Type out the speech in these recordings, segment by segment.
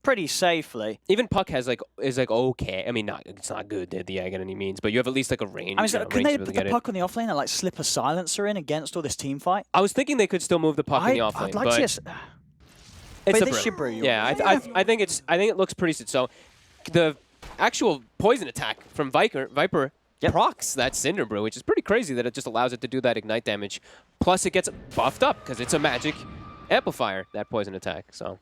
pretty safely. Even Puck is like okay. I mean, it's not good the egg at any means, but you have at least like a range. I mean, so can they really put the Puck on the offlane and like slip a silencer in against all this team fight? I was thinking they could still move the Puck in the offlane, I'd like to see it's but a this brew. Yeah, I think it looks pretty good. So the actual poison attack from Viper procs that Cinder Brew, which is pretty crazy that it just allows it to do that ignite damage. Plus it gets buffed up because it's a magic amplifier, that poison attack. So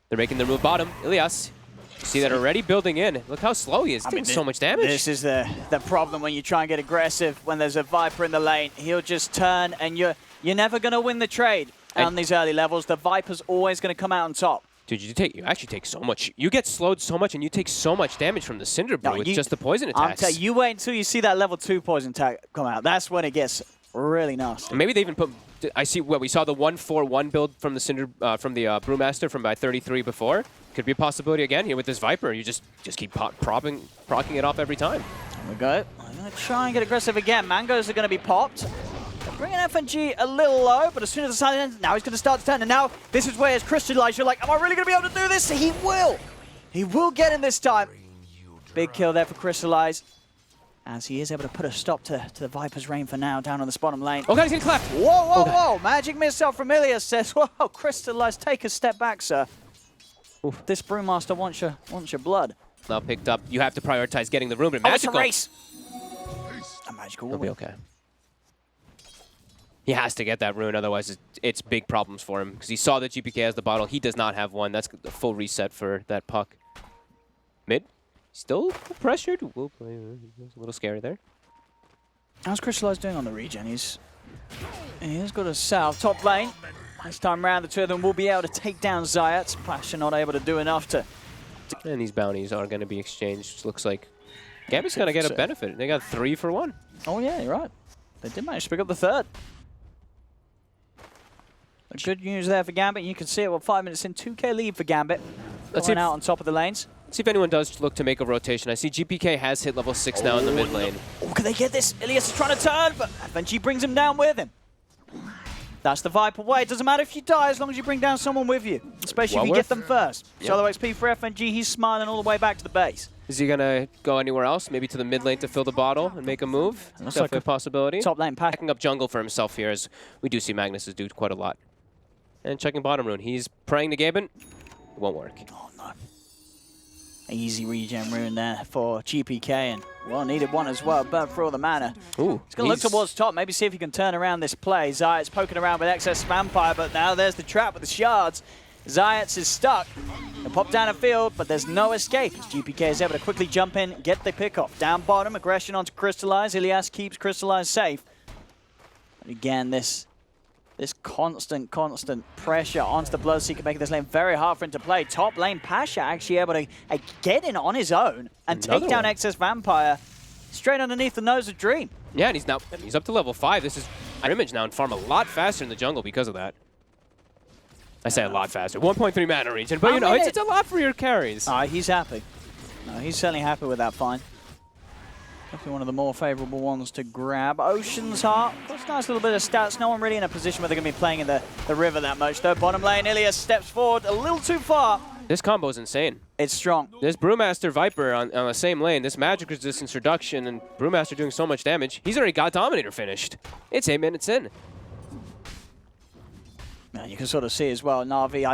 they're making the move bottom. Ilias, you see that already building in. Look how slow he is. Doing so much damage. This is the problem when you try and get aggressive. When there's a Viper in the lane, he'll just turn, and you're never going to win the trade on these early levels. The Viper's always going to come out on top. Dude, you actually take so much. You get slowed so much, and you take so much damage from the Cinder Brew with just the poison attacks. I'm telling you, wait until you see that level 2 poison attack come out. That's when it gets really nasty. Maybe they even put. I see. Well, we saw the 1-4-1 build from the Brewmaster from by 33 before. Could be a possibility again here with this Viper. You just keep procking it off every time. There we go. I'm going to try and get aggressive again. Mangoes are going to be popped. Bringing FNG a little low, but as soon as the silence ends, now he's going to start to turn. And now this is where it's crystallized. You're like, am I really going to be able to do this? He will. He will get in this time. Big kill there for Crystallize, as he is able to put a stop to the Viper's reign for now down on this bottom lane. Oh, God, he's getting clapped. Whoa, whoa. Magic missile from Ilias says, whoa, Crystallize, take a step back, sir. Oof. This Brewmaster wants your blood. Now picked up. You have to prioritize getting the room, but Magical. It's a race. A Magical will be okay. He has to get that rune, otherwise it's big problems for him. Because he saw that GPK has the bottle. He does not have one. That's a full reset for that Puck. Mid, still pressured. Will play. A little scary there. How's Crystallize doing on the regen? He's got a south top lane. This time around, the two of them will be able to take down Zayat. Pasha not able to do enough to... And these bounties are going to be exchanged. Looks like Gambit's going to get a benefit. They got 3 for 1. Oh yeah, you're right. They did manage to pick up the third. Good news there for Gambit. You can see it. Well, 5 minutes in, 2K lead for Gambit. Let's see out on top of the lanes. Let's see if anyone does look to make a rotation. I see GPK has hit level 6 now in the mid lane. Oh, can they get this? Ilias is trying to turn, but FNG brings him down with him. That's the Viper way. It doesn't matter if you die as long as you bring down someone with you, especially if you get them first. Solo XP for FNG. He's smiling all the way back to the base. Is he going to go anywhere else? Maybe to the mid lane to fill the bottle and make a move? That's definitely a possibility. Top lane pack. Packing up jungle for himself here, as we do see Magnus do quite a lot. And checking bottom rune. He's praying to Gambit. It won't work. Oh, no. Easy regen rune there for GPK, and, well, needed one as well. Burn through all the mana. Ooh, he's going to look towards top, maybe see if he can turn around this play. Zayat's poking around with excess Vampire, but now there's the trap with the shards. Zayat is stuck. He'll pop down a field, but there's no escape. As GPK is able to quickly jump in, get the pick off. Down bottom, aggression onto Crystallize. Ilias keeps Crystallize safe. And again, this constant pressure onto the Bloodseeker, making this lane very hard for him to play. Top lane, Pasha actually able to get in on his own and take down excess Vampire straight underneath the nose of Dream. Yeah, and he's up to level 5. This is an image now and farm a lot faster in the jungle because of that. I say a lot faster. 1.3 mana region, but you know, it's a lot for your carries. He's happy. No, he's certainly happy with that find. Definitely one of the more favorable ones to grab. Ocean's Heart, that's a nice little bit of stats. No one really in a position where they're going to be playing in the river that much, though. Bottom lane, Ilias steps forward a little too far. This combo is insane. It's strong. This Brewmaster Viper on the same lane, this magic resistance reduction, and Brewmaster doing so much damage. He's already got Dominator finished. It's 8 minutes in. Yeah, you can sort of see as well, Na'Vi,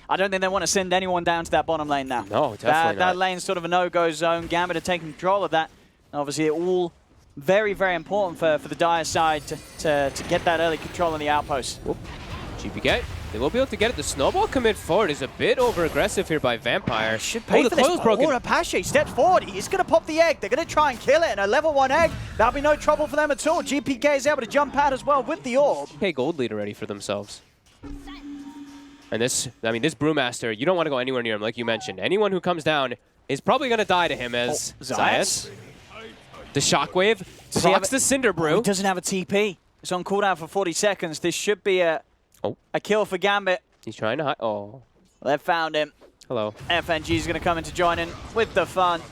I don't think they want to send anyone down to that bottom lane now. No, definitely not. That lane's sort of a no-go zone. Gambit are taking control of that. Obviously, all very, very important for the Dire side to get that early control on the outpost. Whoop. GPK, they will be able to get it. The snowball commit forward is a bit over-aggressive here by Vampire. Should pay for the this. coil's broken. Apache steps forward. He's going to pop the egg. They're going to try and kill it. And a level 1 egg, that'll be no trouble for them at all. GPK is able to jump out as well with the orb. GPK gold lead already for themselves. And this Brewmaster, you don't want to go anywhere near him, like you mentioned. Anyone who comes down is probably going to die to him as Zayat. The Shockwave procs the Cinder Brew. He doesn't have a TP. It's on cooldown for 40 seconds. This should be a kill for Gambit. He's trying to hide. Oh. Well, they've found him. Hello. FNG is going to come in to join in with the fun.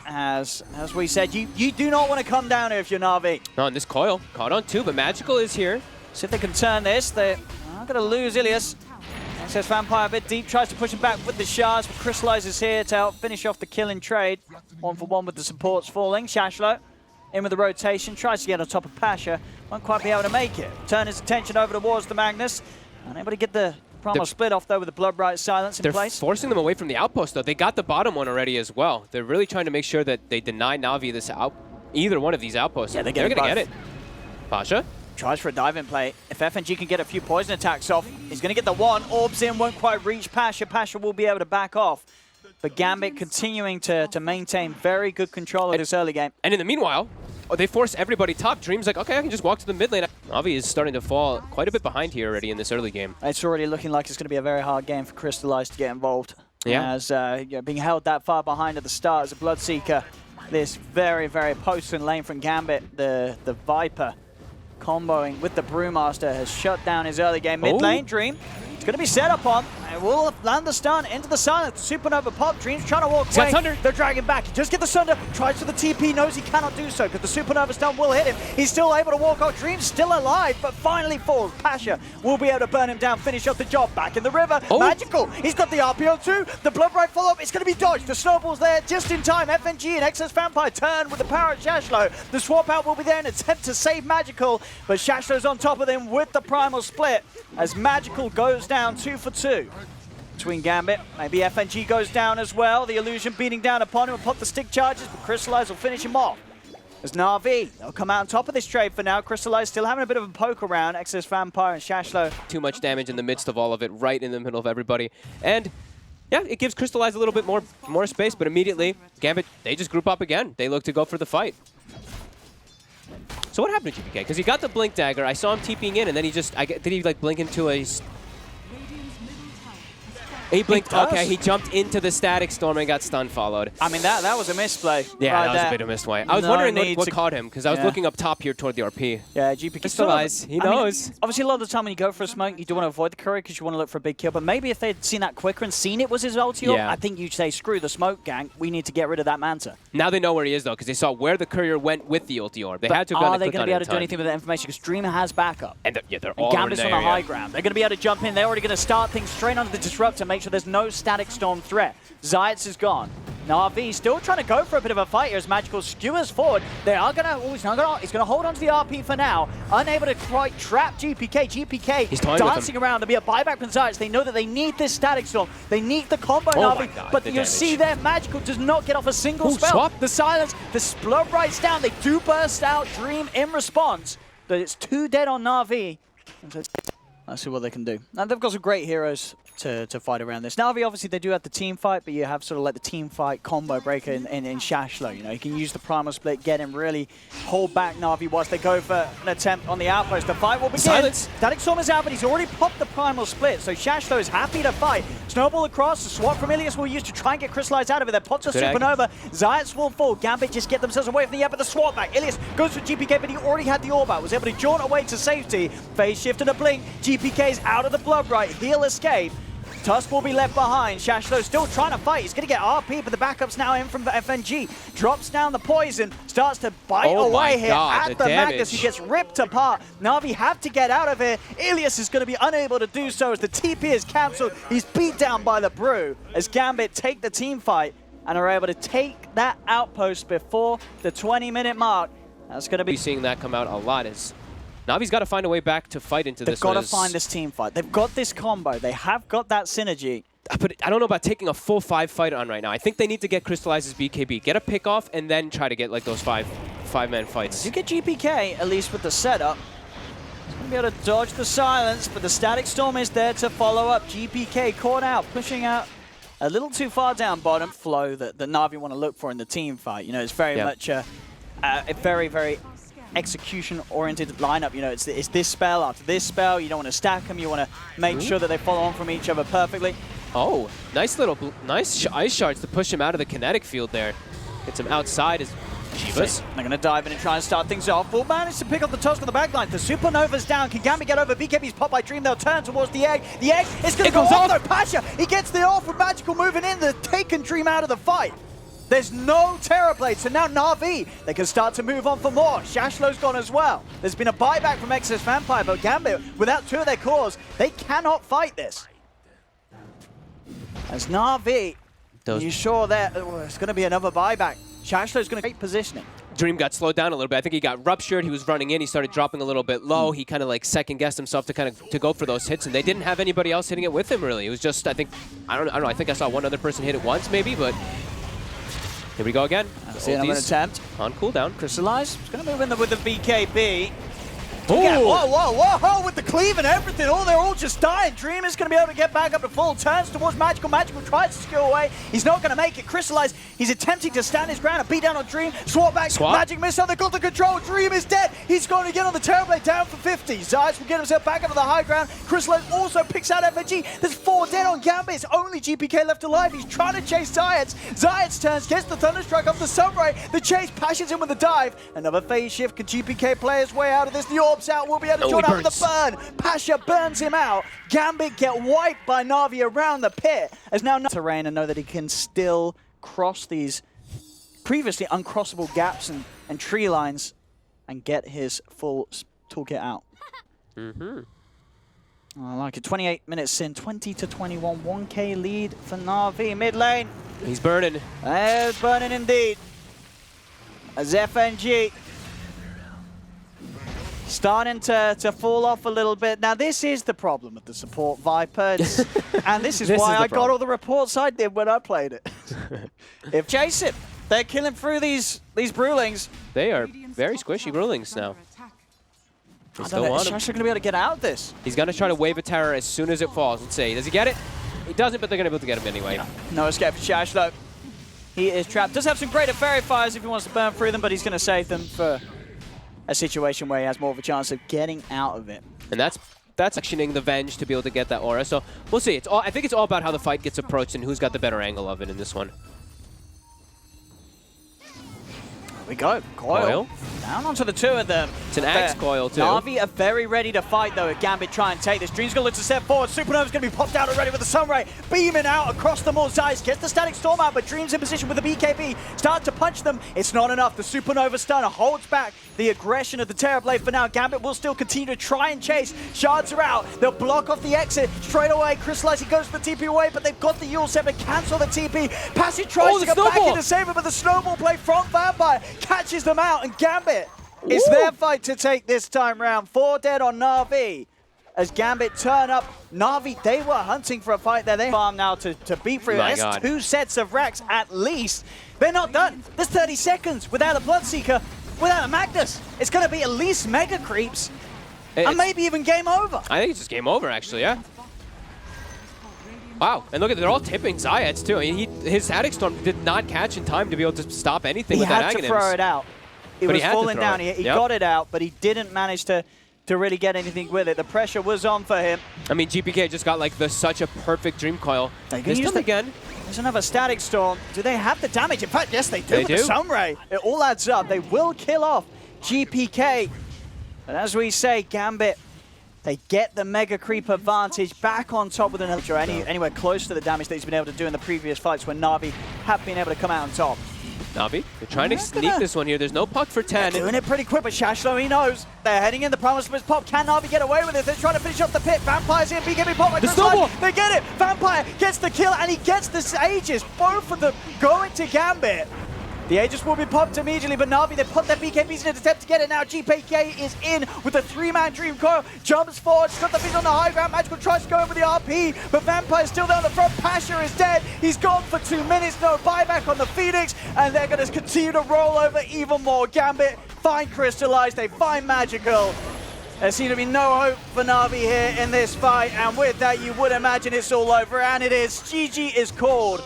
As we said, you do not want to come down here if you're Na'Vi. No, and this coil caught on too, but Magical is here. See if they can turn this. They're going to lose Ilias. Access Vampire a bit deep, tries to push him back with the shards, but Crystallize is here to help finish off the kill and trade. 1-for-1 with the supports falling. Shashlo in with the rotation, tries to get on top of Pasha, won't quite be able to make it. Turn his attention over towards the Magnus, unable to get the Primal split off though with the Blood-Bright silence in place. They're forcing them away from the outpost though. They got the bottom one already as well. They're really trying to make sure that they deny Na'Vi this either one of these outposts. Yeah, they're going to get it. Pasha tries for a dive-in play. If FNG can get a few poison attacks off, he's going to get the one. Orbs in, won't quite reach Pasha. Pasha will be able to back off. But Gambit continuing to maintain very good control of this early game. And in the meanwhile, they force everybody top. Dream's like, okay, I can just walk to the mid lane. Na'Vi is starting to fall quite a bit behind here already in this early game. It's already looking like it's going to be a very hard game for Crystallize to get involved. Yeah. As being held that far behind at the start as a Bloodseeker. This very, very potent lane from Gambit, the Viper, comboing with the Brewmaster, has shut down his early game. Mid lane, Dream. It's going to be set up on. And will land the stun into the silence. Supernova pop. Dream's trying to walk away. Thunder. They're dragging back. He just get the Sunder. Tries for the TP. Knows he cannot do so because the Supernova stun will hit him. He's still able to walk off. Dream's still alive, but finally falls. Pasha will be able to burn him down, finish off the job. Back in the river. Magical. He's got the RPO too. The Blood-Bright follow-up. It's going to be dodged. The snowball's there just in time. FNG and Excess Vampire turn with the power of Shashlo. The swap out will be there in an attempt to save Magical, but Shashlo's on top of him with the Primal split as Magical goes down 2 for 2. Between Gambit, maybe FNG goes down as well. The illusion beating down upon him will pop the stick charges, but Crystallize will finish him off. As Na'Vi, they'll come out on top of this trade for now. Crystallize still having a bit of a poke around. Excess Vampire and Shashlo. Too much damage in the midst of all of it, right in the middle of everybody. And yeah, it gives Crystallize a little bit more space, but immediately, Gambit, they just group up again. They look to go for the fight. So what happened to GPK? Because he got the Blink Dagger, I saw him TPing in, and then he just, did he like blink into a... He blinked, okay, he jumped into the Static Storm and got stun followed. I mean, that was a misplay. Yeah, right that was there. a bit of a misplay. I was wondering what caught him, because I was Yeah. looking up top here toward the RP. Yeah, GPK. Crystallize, he knows. I mean, obviously, a lot of the time when you go for a smoke, you do want to avoid the courier because you want to look for a big kill. But maybe if they'd seen that quicker and seen it was his ulti, Yeah. I think you'd say, screw the smoke gang, we need to get rid of that Manta. Now they know where he is, though, because they saw where the courier went with the ulti orb. They had to have Are done they it going to be able to do anything with that information? Because Dream has backup. And they're And all Gambit's in on there, the high ground. They're going to be able to jump in. They're already going to start things straight onto the Disruptor, make sure there's no Static Storm threat. Zayats is gone. Na'Vi still trying to go for a bit of a fight here as Magical skewers forward. They are going to, he's going to hold on to the RP for now. Unable to quite trap GPK. GPK He's toying with dancing around. There'll be a buyback from Zayats. They know that they need this Static Storm. They need the combo Oh my Na'Vi. God, But the you damage. see there, Magical does not get off a single Ooh, spell. swap. The silence, the Blood-Bright's down. They do burst out Dream in response. But it's 2 dead on Na'Vi. Let's see what they can do. Now, they've got some great heroes to fight around this. Na'Vi, obviously, they do have the team fight, but you have sort of like the team fight combo breaker in Shashlo. You know, you can use the Primal Split, get him, really hold back Na'Vi whilst they go for an attempt on the outpost. The fight will begin. Silence. Static Storm is out, but he's already popped the Primal Split, so Shashlo is happy to fight. Snowball across, the swap from Ilias will use to try and get Crystallized out of it. Then pops a Good Supernova. Zayats will fall. Gambit just get themselves away from the air, but the swap back. Ilias goes for GPK, but he already had the orb out. Was able to jaunt away to safety. Phase shift and a blink. GPK's out of the Blood-Bright. He'll escape. Tusk will be left behind. Shashlo still trying to fight. He's going to get RP, but the backup's now in from FNG. Drops down the poison, starts to bite away here at the Magnus. He gets ripped apart. Na'Vi have to get out of here. Ilias is going to be unable to do so as the TP is cancelled. He's beat down by the Brew as Gambit take the team fight and are able to take that outpost before the 20-minute mark. That's going to be... Seeing that come out a lot is... Na'Vi's got to find a way back to fight into this. They've got to find this team fight. They've got this combo. They have got that synergy. But I don't know about taking a full 5 fight on right now. I think they need to get Crystallized's BKB, get a pick off, and then try to get like those five-man fights. You get GPK, at least with the setup. He's going to be able to dodge the silence, but the Static Storm is there to follow up. GPK caught out, pushing out a little too far down bottom. Flow that Na'Vi want to look for in the team fight. You know, it's very much a very, very execution-oriented lineup. You know, it's this spell after this spell. You don't want to stack them. You want to make sure that they follow on from each other perfectly. Oh, nice ice shards to push him out of the kinetic field there. Gets him outside as Chivas. They're going to dive in and try and start things off. Will manage to pick up the Tusk on the backline. The Supernova's down. Can Gambit get over? BKB's popped by Dream. They'll turn towards the egg. The egg is going to go off though. Pasha, he gets the off with Magical moving in. They're taking Dream out of the fight. There's no Terror Blade, so now Na'Vi, they can start to move on for more. Shashlo's gone as well. There's been a buyback from Excess Vampire, but Gambit, without 2 of their cores, they cannot fight this. As Na'Vi, you sure that it's going to be another buyback? Shashlo's going to take positioning. Dream got slowed down a little bit. I think he got ruptured. He was running in. He started dropping a little bit low. He kind of like second-guessed himself to go for those hits, and they didn't have anybody else hitting it with him, really. It was just, I don't know. I think I saw one other person hit it once, maybe, but here we go again. See another attempt. On cooldown. Crystallize. It's going to move in with the BKB. Oh. Whoa, with the cleave and everything. Oh, they're all just dying. Dream is going to be able to get back up to full. Turns towards Magical. Magical tries to steal away. He's not going to make it. Crystallize. He's attempting to stand his ground. A beat down on Dream. Swap back. Magic missile. They got the control. Dream is dead. He's going to get on the Terrorblade down for 50. Zayats will get himself back up to the high ground. Crystallize also picks out FNG. There's 4 dead on Gambit. It's only GPK left alive. He's trying to chase Zayats. Zayats turns, gets the Thunderstrike off the Sunray. The chase passions him with the dive. Another phase shift. Can GPK play his way out of this? The Orb's out. Will be able to join out with the burn. Pasha burns him out. Gambit get wiped by Na'Vi around the pit. As now terrain and know that he can still cross these previously uncrossable gaps and tree lines and get his full toolkit out. I like it. 28 minutes in, 20-21, 1K lead for Na'Vi. Mid lane. He's burning. Burning indeed. As FNG starting to fall off a little bit. Now, this is the problem with the support Vipers, and this is why I got all the reports I did when I played it. If chase it, they're killing through these Brewlings. They are very squishy Brewlings now. I don't know, is Shasha going to be able to get out of this? He's going to try to wave a terror as soon as it falls. Let's see. Does he get it? He doesn't, but they're going to be able to get him anyway. No escape for Shash, though. He is trapped. Does have some greater fairy fires if he wants to burn through them, but he's going to save them for a situation where he has more of a chance of getting out of it. And that's actioning the Venge to be able to get that aura. So we'll see. I think it's all about how the fight gets approached and who's got the better angle of it in this one. There we go. Coil. Down onto the 2 of them. It's an axe coil, too. Na'Vi are very ready to fight, though, if Gambit try and take this. Dream's going to look to step forward. Supernova's going to be popped out already with the Sunray. Beaming out across the more. Zayats gets the Static Storm out, but Dream's in position with the BKB. Start to punch them. It's not enough. The Supernova Stunner holds back the aggression of the Terrorblade for now. Gambit will still continue to try and chase. Shards are out. They'll block off the exit straight away. Crystallize, he goes for the TP away, but they've got the Yule Set to cancel the TP. Passage tries to get back in to save it, but the snowball play from Vampire catches them out, and Gambit, it's their fight to take this time round. 4 dead on Na'Vi. As Gambit turn up, Na'Vi, they were hunting for a fight there. They farm now to beat through. That's 2 sets of racks at least. They're not done. There's 30 seconds without a Bloodseeker, without a Magnus. It's going to be at least Mega Creeps, and maybe even game over. I think it's just game over, actually, yeah. Wow, and look at, they're all tipping Zayats, too. I mean, his Static Storm did not catch in time to be able to stop anything with that Aghanim's. He had to throw it out. It was falling down. He got it out, but he didn't manage to really get anything with it. The pressure was on for him. I mean, GPK just got like such a perfect Dream Coil. They can use them again. There's another Static Storm. Do they have the damage? In fact, yes, they do. With the Sunray. It all adds up. They will kill off GPK. But as we say, Gambit, they get the Mega Creep advantage back on top with another anywhere close to the damage that he's been able to do in the previous fights when Na'Vi have been able to come out on top. Na'Vi, they're trying to sneak this one here. There's no puck for 10. They're doing it pretty quick, but Shashlo, he knows. They're heading in. The promise was pop. Can Na'Vi get away with it? They're trying to finish off the pit. Vampire's in. BKB pop. The snowball. They get it. Vampire gets the kill, and he gets the Aegis. Both of them going to Gambit. The Aegis will be popped immediately, but Na'Vi, they put their BKBs in an attempt to get it now. GPK is in with a 3-man Dream Coil. Jumps forward, got the feet on the high ground. Magical tries to go in with the RP, but Vampire's still down the front. Pasha is dead. He's gone for 2 minutes. No buyback on the Phoenix, and they're going to continue to roll over even more. Gambit find Crystallize. They find Magical. There seems to be no hope for Na'Vi here in this fight, and with that, you would imagine it's all over, and it is. GG is called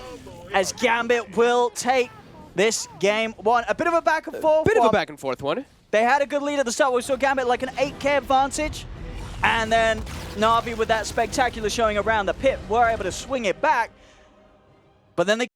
as Gambit will take this game 1. A bit of a back and forth. Bit of a back and forth one. They had a good lead at the start. We saw Gambit like an 8K advantage. And then Na'Vi with that spectacular showing around the pit were able to swing it back. But then they